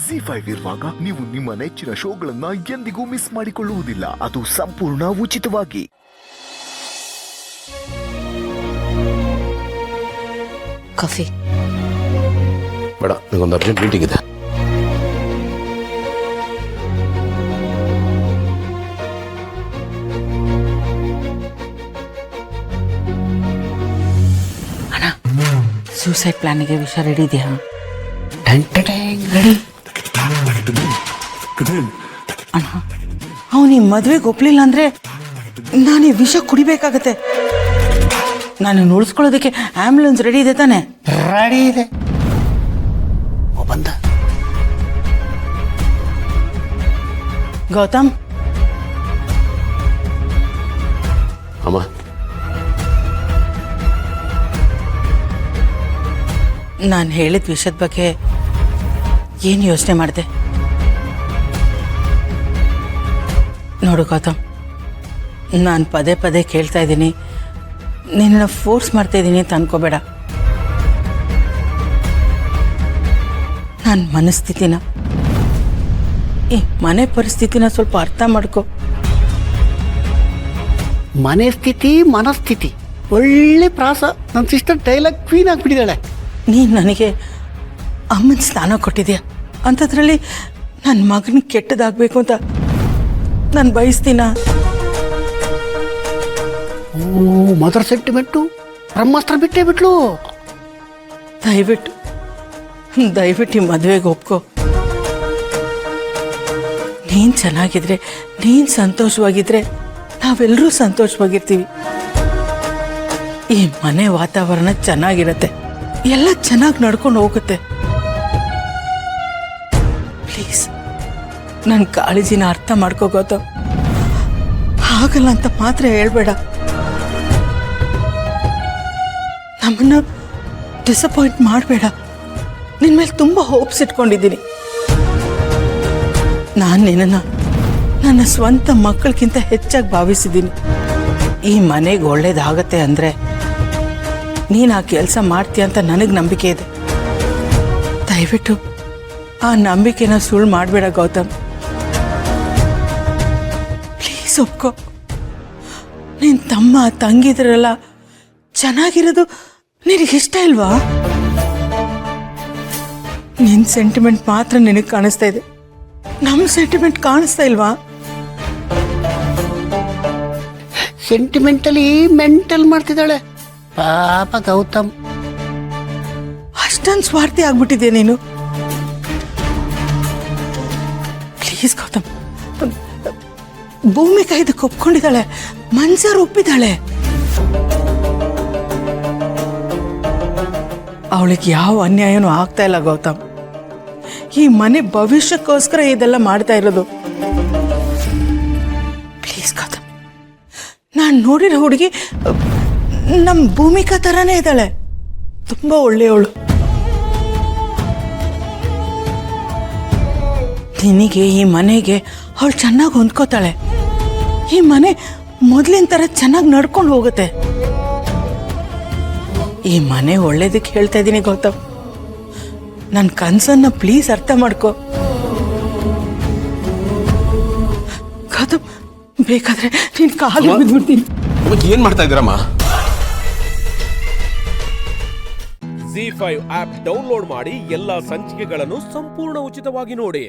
ZEE5 ಇರುವಾಗ ನೀವು ನಿಮ್ಮ ನೆಚ್ಚಿನ ಶೋಗಳನ್ನ ಎಂದಿಗೂ ಮಿಸ್ ಮಾಡಿಕೊಳ್ಳುವುದಿಲ್ಲ. ಅದು ಸಂಪೂರ್ಣ ಉಚಿತವಾಗಿ. ಕಾಫಿ ಬೇಡ, ನನಗೊಂದು ಅರ್ಜೆಂಟ್ ಮೀಟಿಂಗ್ ಇದೆ. ಅಣ್ಣ, ಸೂಸೈಡ್ ಪ್ಲಾನಿಗೆ ವಿಷಯ ರೆಡಿ ಇದೆಯಾ? ರೆಡಿ ಅಣ್ಣ. ಅವನು ಈ ಮದುವೆಗೆ ಒಪ್ಲಿಲ್ಲ ಅಂದ್ರೆ ನಾನು ಈ ವಿಷ ಕುಡಿಬೇಕಾಗತ್ತೆ. ನಾನು ಉಳಿಸ್ಕೊಳ್ಳೋದಕ್ಕೆ ಆಂಬ್ಯುಲೆನ್ಸ್ ರೆಡಿ ಇದೆ ತಾನೆ? ರೆಡಿ ಇದೆ. ಬಂದ ಗೌತಮ್, ಅಮ್ಮ, ನಾನು ಹೇಳಿದ ವಿಷಯದ ಬಗ್ಗೆ ಏನು ಯೋಚನೆ ಮಾಡಿದೆ? ನೋಡು ಗೌತಮ್, ನಾನು ಪದೇ ಪದೇ ಕೇಳ್ತಾ ಇದ್ದೀನಿ, ನಿನ್ನನ್ನು ಫೋರ್ಸ್ ಮಾಡ್ತಾ ಇದ್ದೀನಿ ಅಂತ ಅನ್ಕೋಬೇಡ. ನನ್ನ ಮನಸ್ಥಿತಿನ, ಈ ಮನೆ ಪರಿಸ್ಥಿತಿನ ಸ್ವಲ್ಪ ಅರ್ಥ ಮಾಡ್ಕೊ. ಮನೆ ಸ್ಥಿತಿ ಮನಸ್ಥಿತಿ ಒಳ್ಳೆ ಪ್ರಾಸ. ನನ್ನ ಸಿಸ್ಟರ್ ಡೈಲಾಗ್ ಕ್ವೀನ್ ಆಗಿಬಿಟ್ಟಿದ್ದಾಳೆ. ನೀನು ನನಗೆ ಅಮ್ಮನ ಸ್ಥಾನ ಕೊಟ್ಟಿದ್ಯಾ, ಅಂಥದ್ರಲ್ಲಿ ನನ್ನ ಮಗನಿಗೆ ಕೆಟ್ಟದಾಗಬೇಕು ಅಂತ ನಾನು ಬಯಸ್ತೀನ? ಮದರ್ ಸೆಂಟಿಮೆಂಟು ಬ್ರಹ್ಮಾಸ್ತ್ರ ಬಿಟ್ಟೇ ಬಿಟ್ಲು. ದಯವಿಟ್ಟು ಈ ಮದುವೆಗೆ ಒಪ್ಕೋ. ನೀನು ಚೆನ್ನಾಗಿದ್ರೆ, ನೀನು ಸಂತೋಷವಾಗಿದ್ರೆ ನಾವೆಲ್ಲರೂ ಸಂತೋಷವಾಗಿರ್ತೀವಿ. ಈ ಮನೆ ವಾತಾವರಣ ಚೆನ್ನಾಗಿರತ್ತೆ, ಎಲ್ಲ ಚೆನ್ನಾಗಿ ನಡ್ಕೊಂಡು ಹೋಗುತ್ತೆ. ಪ್ಲೀಸ್ ನನ್ನ ಕಾಳಜಿನ ಅರ್ಥ ಮಾಡ್ಕೋ ಗೌತಮ್. ಆಗಲ್ಲ ಅಂತ ಮಾತ್ರ ಹೇಳ್ಬೇಡ. ನಮ್ಮನ್ನ ಡಿಸಪಾಯಿಂಟ್ ಮಾಡಬೇಡ. ನಿನ್ನ ಮೇಲೆ ತುಂಬ ಹೋಪ್ಸ್ ಇಟ್ಕೊಂಡಿದ್ದೀನಿ. ನಾನು ನಿನ್ನನ್ನು ನನ್ನ ಸ್ವಂತ ಮಕ್ಕಳಿಗಿಂತ ಹೆಚ್ಚಾಗಿ ಭಾವಿಸಿದ್ದೀನಿ. ಈ ಮನೆಗೆ ಒಳ್ಳೇದಾಗತ್ತೆ ಅಂದರೆ ನೀನು ಆ ಕೆಲಸ ಮಾಡ್ತೀಯ ಅಂತ ನನಗೆ ನಂಬಿಕೆ ಇದೆ. ದಯವಿಟ್ಟು ಆ ನಂಬಿಕೆನ ಸುಳ್ಳು ಮಾಡಬೇಡ ಗೌತಮ್. ಪ್ಲೀಸ್ ಒಪ್ಕೋ. ನಿನ್ನ ತಮ್ಮ ತಂಗಿದ್ರಲ್ಲ ಚೆನ್ನಾಗಿರೋದು ನಿನಗಿಷ್ಟ ಇಲ್ವಾ? ನಿನ್ನ ಸೆಂಟಿಮೆಂಟ್ ಮಾತ್ರ ನಿನಗೆ ಕಾಣಿಸ್ತಾ ಇದೆ, ನಮ್ಮ ಸೆಂಟಿಮೆಂಟ್ ಕಾಣಿಸ್ತಾ ಇಲ್ವಾ? ಸೆಂಟಿಮೆಂಟಲಿ ಮೆಂಟಲ್ ಮಾಡ್ತಿದ್ದಾಳೆ ಪಾಪ ಗೌತಮ್. ಅಷ್ಟೊಂದು ಸ್ವಾರ್ಥಿ ಆಗ್ಬಿಟ್ಟಿದ್ಯಾ ನೀನು? ಪ್ಲೀಸ್ ಗೌತಮ್, ಭೂಮಿಕಾ ಇದಕ್ಕೆ ಒಪ್ಕೊಂಡಿದ್ದಾಳೆ, ಮನ್ಸರ್ ಒಪ್ಪಿದ್ದಾಳೆ. ಅವಳಿಗೆ ಯಾವ ಅನ್ಯಾಯನೂ ಆಗ್ತಾ ಇಲ್ಲ ಗೌತಮ್. ಈ ಮನೆ ಭವಿಷ್ಯಕ್ಕೋಸ್ಕರ ಇದೆಲ್ಲ ಮಾಡ್ತಾ ಇರೋದು. ಪ್ಲೀಸ್ ಗೌತಮ್, ನಾನು ನೋಡಿರೋ ಹುಡುಗಿ ನಮ್ಮ ಭೂಮಿಕಾ ಥರನೇ ಇದ್ದಾಳೆ, ತುಂಬ ಒಳ್ಳೆಯವಳು. ನಿನಗೆ ಈ ಮನೆಗೆ ಅವಳು ಚೆನ್ನಾಗಿ ಹೊಂದ್ಕೋತಾಳೆ. ಈ ಮನೆ ಮೊದಲಿನ ಥರ ಚೆನ್ನಾಗಿ ನಡ್ಕೊಂಡು ಹೋಗುತ್ತೆ. ಈ ಮನೆ ಒಳ್ಳೇದಕ್ಕೆ ಹೇಳ್ತಾ ಇದ್ದೀನಿ ಗೌತಮ್. ನನ್ನ ಕನಸನ್ನ ಪ್ಲೀಸ್ ಅರ್ಥ ಮಾಡ್ಕೋ ಗೌತಮ್. ಬೇಕಾದ್ರೆ ನೀನು ಕಾಲು ಬಿದ್ಬಿಡ್ತೀನಿ. ಏನ್ ಮಾಡ್ತಾ ಇದ್ದೀರಮ್ಮ? ZEE5 ಆಪ್ ಡೌನ್ಲೋಡ್ ಮಾಡಿ ಎಲ್ಲಾ ಸಂಚಿಕೆಗಳನ್ನು ಸಂಪೂರ್ಣ ಉಚಿತವಾಗಿ ನೋಡಿ.